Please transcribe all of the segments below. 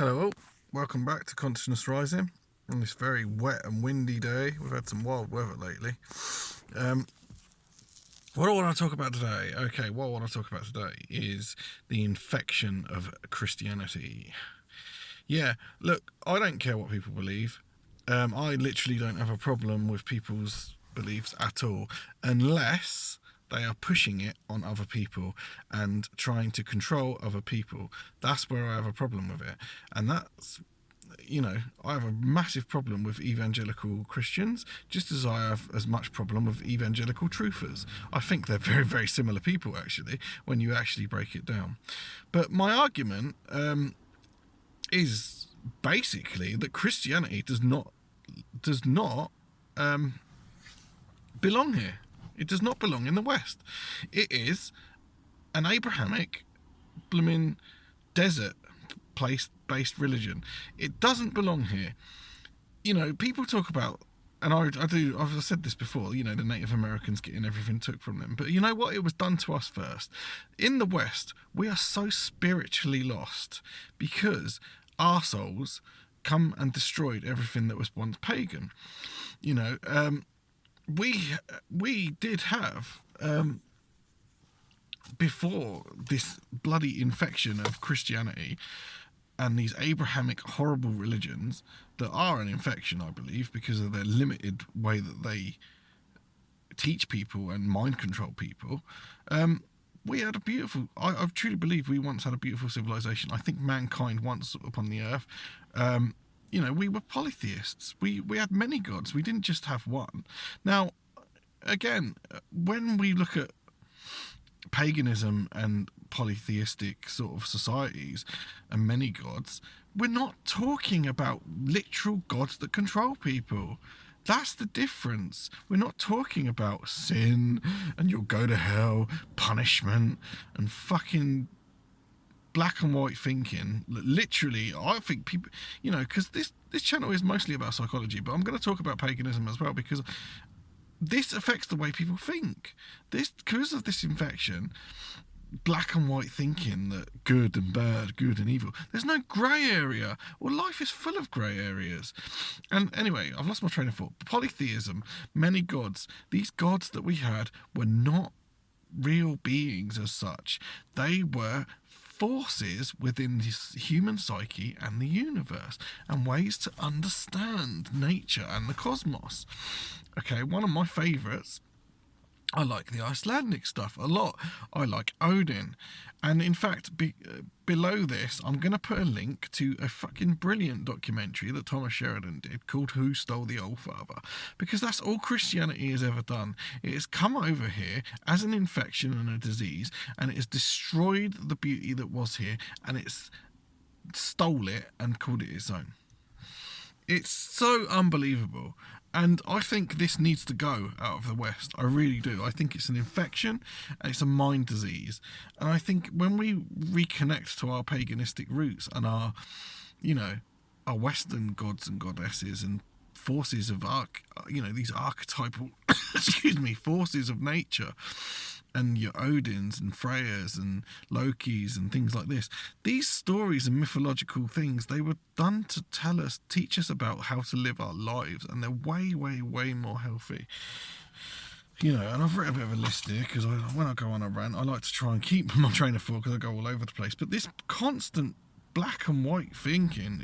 Hello, all. Welcome back to Consciousness Rising on this very wet and windy day. We've had some wild weather lately. What I want to talk about today, is the infection of Christianity. Yeah, look, I don't care what people believe. I literally don't have a problem with people's beliefs at all, unless they are pushing it on other people and trying to control other people. That's where I have a problem with it. And that's, I have a massive problem with evangelical Christians, just as I have as much problem with evangelical truthers. I think they're very, very similar people, actually, when you actually break it down. But my argument is basically that Christianity does not belong here. It does not belong in the West. It is an Abrahamic, blooming desert place-based religion. It doesn't belong here. People talk about, and I've said this before, the Native Americans getting everything took from them. But you know what? It was done to us first. In the West, we are so spiritually lost because our souls come and destroyed everything that was once pagan. We did have, before this bloody infection of Christianity and these Abrahamic horrible religions that are an infection, I believe, because of their limited way that they teach people and mind control people, we had a beautiful, I truly believe we once had a beautiful civilization. I think mankind once upon the earth, we were polytheists. We had many gods. We didn't just have one. Now, again, when we look at paganism and polytheistic sort of societies and many gods, we're not talking about literal gods that control people. That's the difference. We're not talking about sin and you'll go to hell, punishment, and fucking black and white thinking. Literally, I think people, because this channel is mostly about psychology, but I'm going to talk about paganism as well, because this affects the way people think. Because of this infection, black and white thinking, that good and bad, good and evil, there's no grey area. Well, life is full of grey areas. And anyway, I've lost my train of thought. Polytheism, many gods, these gods that we had were not real beings as such. They were forces within this human psyche and the universe, and ways to understand nature and the cosmos. Okay, one of my favourites, I like the Icelandic stuff a lot. I like Odin. And in fact, below this, I'm going to put a link to a fucking brilliant documentary that Thomas Sheridan did called Who Stole the Allfather? Because that's all Christianity has ever done. It has come over here as an infection and a disease, and it has destroyed the beauty that was here, and it's stole it and called it its own. It's so unbelievable. And I think this needs to go out of the West. I really do. I think it's an infection and it's a mind disease. And I think when we reconnect to our paganistic roots and our Western gods and goddesses and forces of these archetypal, forces of nature, and your Odins and Freyas and Lokis and things like this. These stories and mythological things, they were done to teach us about how to live our lives, and they're way, way, way more healthy. And I've written a bit of a list here, because when I go on a rant, I like to try and keep my train of thought, because I go all over the place. But this constant black and white thinking,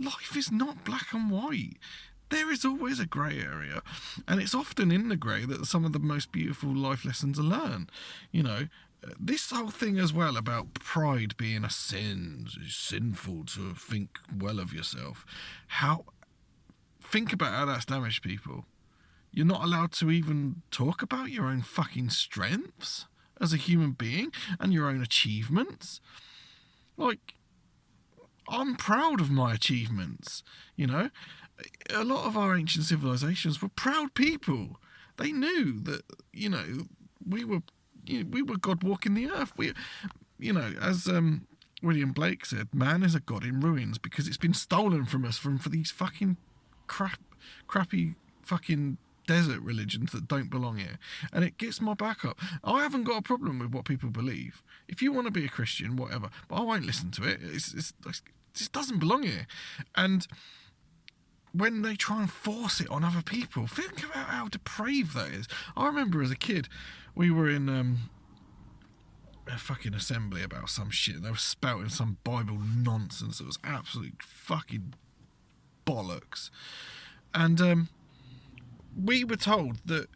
life is not black and white. There is always a grey area, and it's often in the grey that some of the most beautiful life lessons are learned. This whole thing as well about pride being a sin, it's sinful to think well of yourself. Think about how that's damaged people. You're not allowed to even talk about your own fucking strengths as a human being and your own achievements. I'm proud of my achievements, A lot of our ancient civilizations were proud people. They knew that, we were God walking the earth. As William Blake said, man is a god in ruins because it's been stolen from us for these fucking crappy fucking desert religions that don't belong here. And it gets my back up. I haven't got a problem with what people believe. If you want to be a Christian, whatever, but I won't listen to it. It just doesn't belong here. And when they try and force it on other people, think about how depraved that is. I remember as a kid, we were in a fucking assembly about some shit. They were spouting some Bible nonsense. It was absolute fucking bollocks. And we were told that,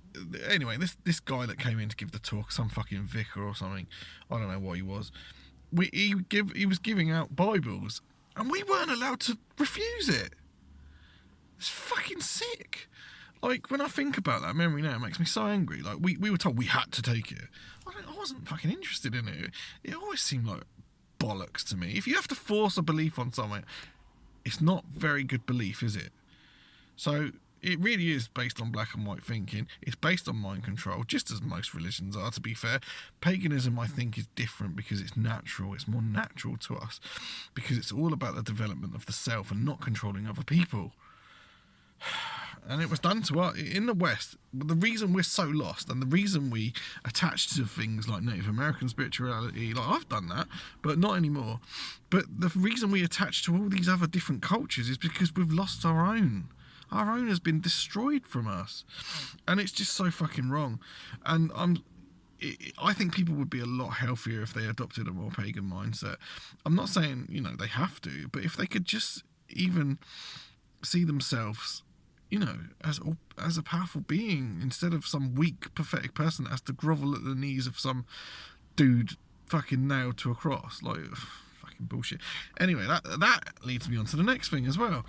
anyway, this guy that came in to give the talk, some fucking vicar or something, I don't know what he was, he was giving out Bibles, and we weren't allowed to refuse it. It's fucking sick. Like, when I think about that memory now, it makes me so angry. Like, we were told we had to take it. I wasn't fucking interested in it. It always seemed like bollocks to me. If you have to force a belief on something, it's not very good belief, is it? So it really is based on black and white thinking. It's based on mind control, just as most religions are, to be fair. Paganism, I think, is different because it's natural. It's more natural to us because it's all about the development of the self and not controlling other people. And it was done to us in the West. The reason we're so lost and the reason we attach to things like Native American spirituality, like I've done that, but not anymore. But the reason we attach to all these other different cultures is because we've lost our own. Our own has been destroyed from us. And it's just so fucking wrong. And I think people would be a lot healthier if they adopted a more pagan mindset. I'm not saying, they have to, but if they could just even see themselves, as a powerful being instead of some weak, pathetic person that has to grovel at the knees of some dude fucking nailed to a cross. Like, fucking bullshit. Anyway, that leads me on to the next thing as well.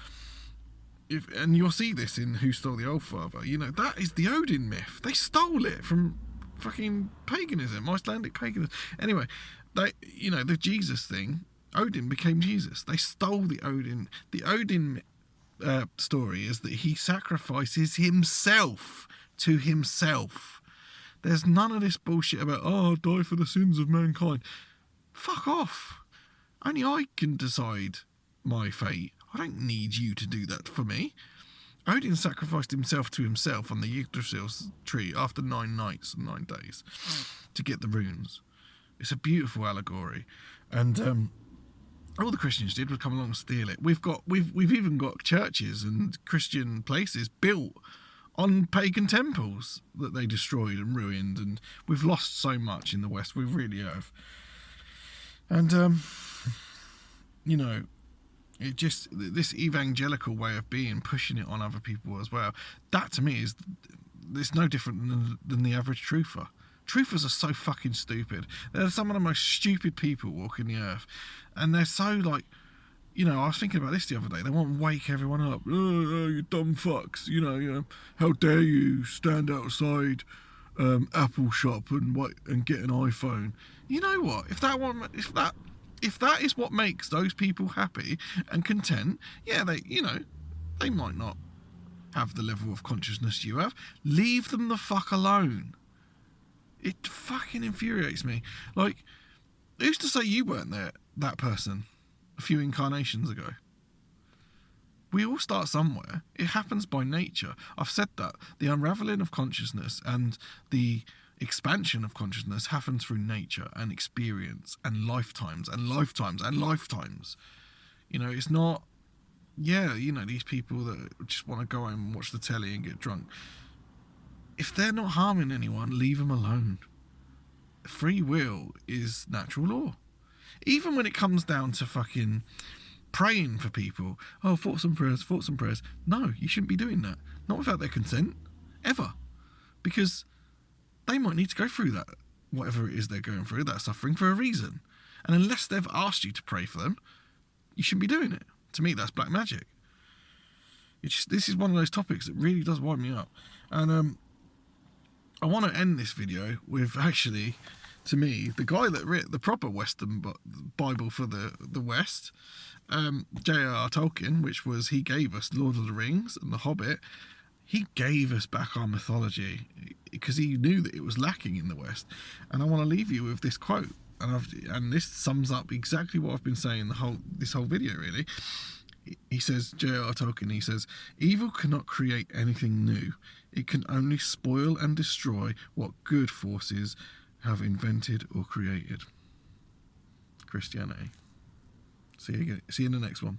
And you'll see this in Who Stole the Allfather. That is the Odin myth. They stole it from fucking paganism, Icelandic paganism. Anyway, the Jesus thing, Odin became Jesus. They stole the Odin. The Odin story is that he sacrifices himself to himself. There's none of this bullshit about, I'll die for the sins of mankind. Fuck off. Only I can decide my fate. I don't need you to do that for me. Odin sacrificed himself to himself on the Yggdrasil tree after 9 nights and 9 days to get the runes. It's a beautiful allegory. And all the Christians did was come along and steal it. We've even got churches and Christian places built on pagan temples that they destroyed and ruined, and we've lost so much in the West. We really have. And it just, this evangelical way of being, pushing it on other people as well, that to me it's no different than the average truther. Truthers are so fucking stupid. They're some of the most stupid people walking the earth. And they're so like, I was thinking about this the other day. They want to wake everyone up. Oh, you dumb fucks. How dare you stand outside Apple shop and get an iPhone. You know what? If that is what makes those people happy and content, yeah, they might not have the level of consciousness you have. Leave them the fuck alone. It fucking infuriates me. Like, who's to say you weren't that person a few incarnations ago? We all start somewhere. It happens by nature. I've said that. The unraveling of consciousness and the expansion of consciousness happen through nature and experience and lifetimes and lifetimes and lifetimes. It's not, these people that just want to go home and watch the telly and get drunk. If they're not harming anyone, leave them alone. Free will is natural law. Even when it comes down to fucking praying for people. Oh, thoughts and prayers. No, you shouldn't be doing that. Not without their consent. Ever. Because they might need to go through that, whatever it is they're going through, that suffering, for a reason. And unless they've asked you to pray for them, you shouldn't be doing it. To me, that's black magic. This is one of those topics that really does wind me up. And I want to end this video with, actually, to me, the guy that wrote the proper Western Bible for the West, J.R.R. Tolkien, which was, he gave us Lord of the Rings and The Hobbit. He gave us back our mythology because he knew that it was lacking in the West. And I want to leave you with this quote, and this sums up exactly what I've been saying this whole video, really. He says, J.R.R. Tolkien, he says, evil cannot create anything new. It can only spoil and destroy what good forces have invented or created. Christianity. See you in the next one.